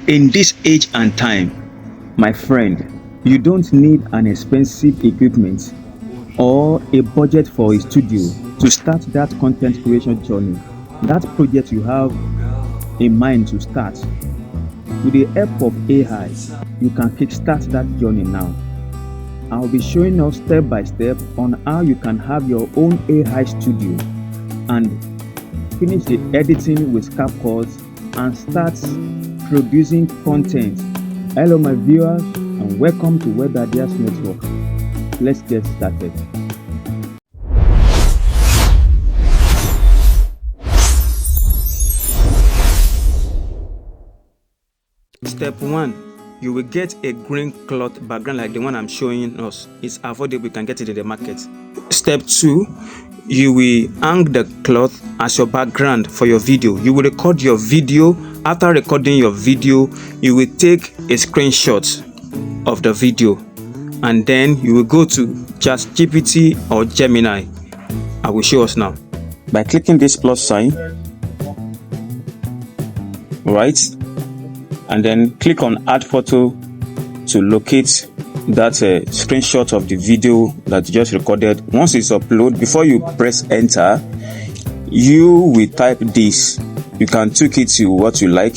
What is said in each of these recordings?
In this age and time, my friend, you don't need an expensive equipment or a budget for a studio to start that content creation journey. That project you have in mind to start. With the help of AI, you can kickstart that journey now. I'll be showing us step by step on how you can have your own AI studio and finish the editing with CapCut and start producing content. Hello my viewers and welcome to Web Ideas Network. Let's get started. Step 1, you will get a green cloth background like the one I'm showing us. It's affordable, you can get it in the market. Step 2, you will hang the cloth as your background for your video. You will record your video. After recording your video, you will take a screenshot of the video and then you will go to ChatGPT or Gemini. I will show us now. By clicking this plus sign, right? And then click on add photo to locate that screenshot of the video that you just recorded. Once it's uploaded, before you press enter, you will type this. You can tweak it to what you like.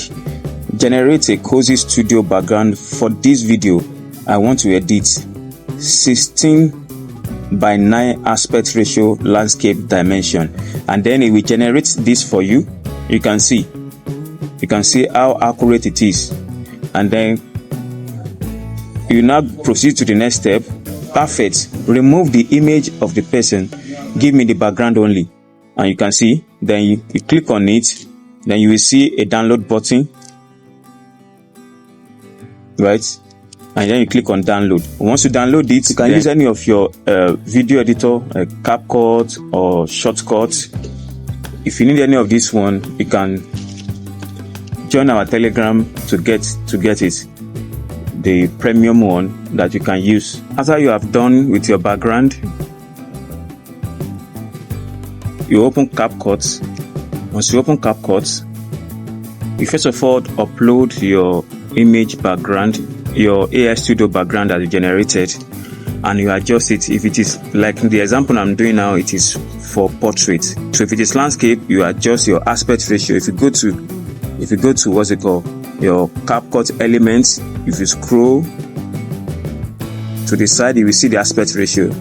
Generate a cozy studio background for this video. I want to edit 16:9 aspect ratio landscape dimension, and then it will generate this for you. You can see how accurate it is, and then you now proceed to the next step. Perfect. Remove the image of the person, give me the background only, and you can see. Then you click on it, then you will see a download button, right? And then you click on download. Once you download it, you can use any of your video editor, CapCut or Shortcut. If you need any of this one, you can join our Telegram to get it, the premium one that you can use. After you have done with your background, you open CapCut. Once you open CapCut, you first of all upload your image background, your AI Studio background that you generated, and you adjust it. If it is like the example I'm doing now, it is for portrait. So if it is landscape, you adjust your aspect ratio. If you go to what's it called, your CapCut elements, if you scroll to the side, you will see the aspect ratio.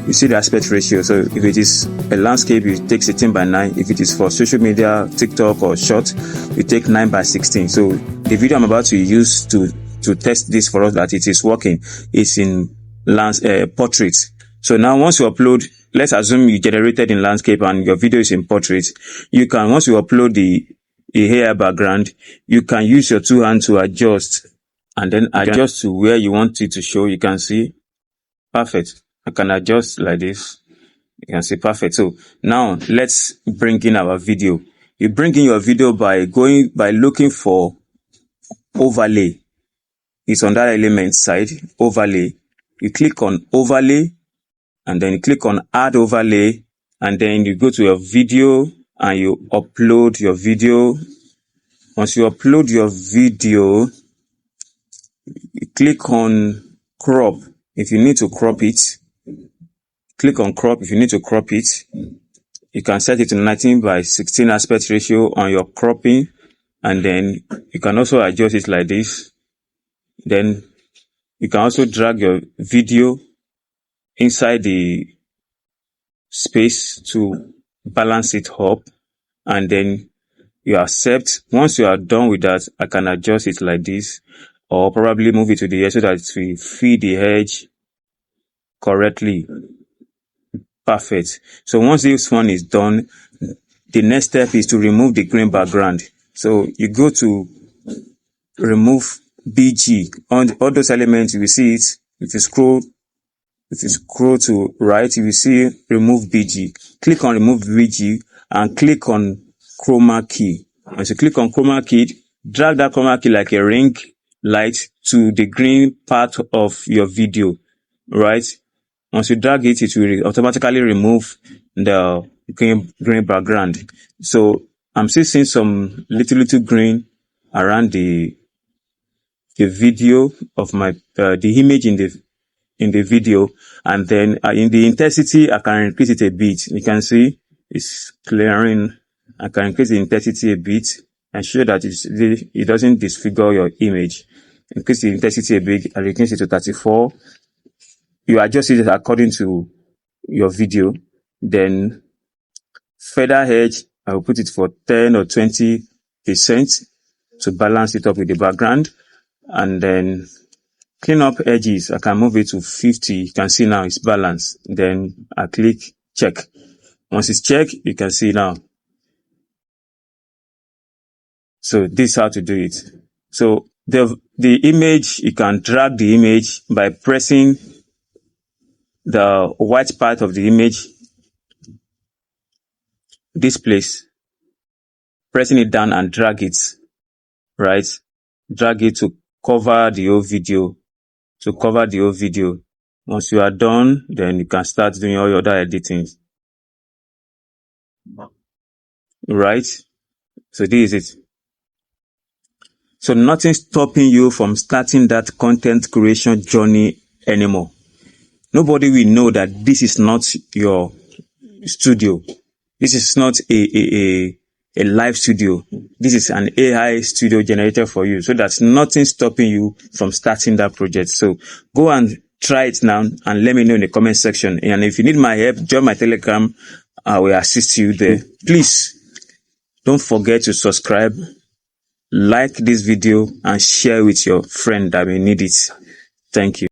You see the aspect ratio. So if it is a landscape, you take 16:9. If it is for social media, TikTok or short, you take 9:16. So the video I'm about to use to test this for us that it is working is in portrait. So now once you upload, let's assume you generated in landscape and your video is in portrait. You can, once you upload the AI background, you can use your two hands to adjust and then adjust to where you want it to show. You can see perfect. I can adjust like this. You can see perfect. So now let's bring in our video. You bring in your video by looking for overlay. It's on that element side, overlay. You click on overlay and then you click on add overlay, and then you go to your video and you upload your video. Once you upload your video, you click on crop if you need to crop it. Click on crop if you need to crop it. You can set it to 19:16 aspect ratio on your cropping, and then you can also adjust it like this. Then you can also drag your video inside the space to balance it up, and then you accept. Once you are done with that, I can adjust it like this, or probably move it to the edge so that it will feed the edge correctly. Perfect. So once this one is done, the next step is to remove the green background. So you go to remove BG on all those elements. You will see it. If you scroll to right, you will see remove BG. Click on remove BG and click on chroma key. Once you click on chroma key, drag that chroma key like a ring light to the green part of your video, right? Once you drag it, it will automatically remove the green background. So I'm still seeing some little green around the the video of my the image in the video, and then in the intensity I can increase it a bit. You can see it's clearing. I can increase the intensity a bit and show that it doesn't disfigure your image. Increase the intensity a bit and increase it to 34. You adjust it according to your video. Then feather edge, I will put it for 10 or 20% to balance it up with the background. And then clean up edges, I can move it to 50. You can see now it's balanced. Then I click check. Once it's checked, you can see now. So this is how to do it. So the image, you can drag the image by pressing the white part of the image, this place, pressing it down and drag it, right? Drag it to cover the whole video, Once you are done, then you can start doing all your other editing. Right? So this is it. So nothing's stopping you from starting that content creation journey anymore. Nobody will know that this is not your studio. This is not a live studio. This is an AI studio generator for you. So that's nothing stopping you from starting that project. So go and try it now and let me know in the comment section. And if you need my help, join my Telegram. I will assist you there. Please don't forget to subscribe, like this video, and share with your friend that may need it. Thank you.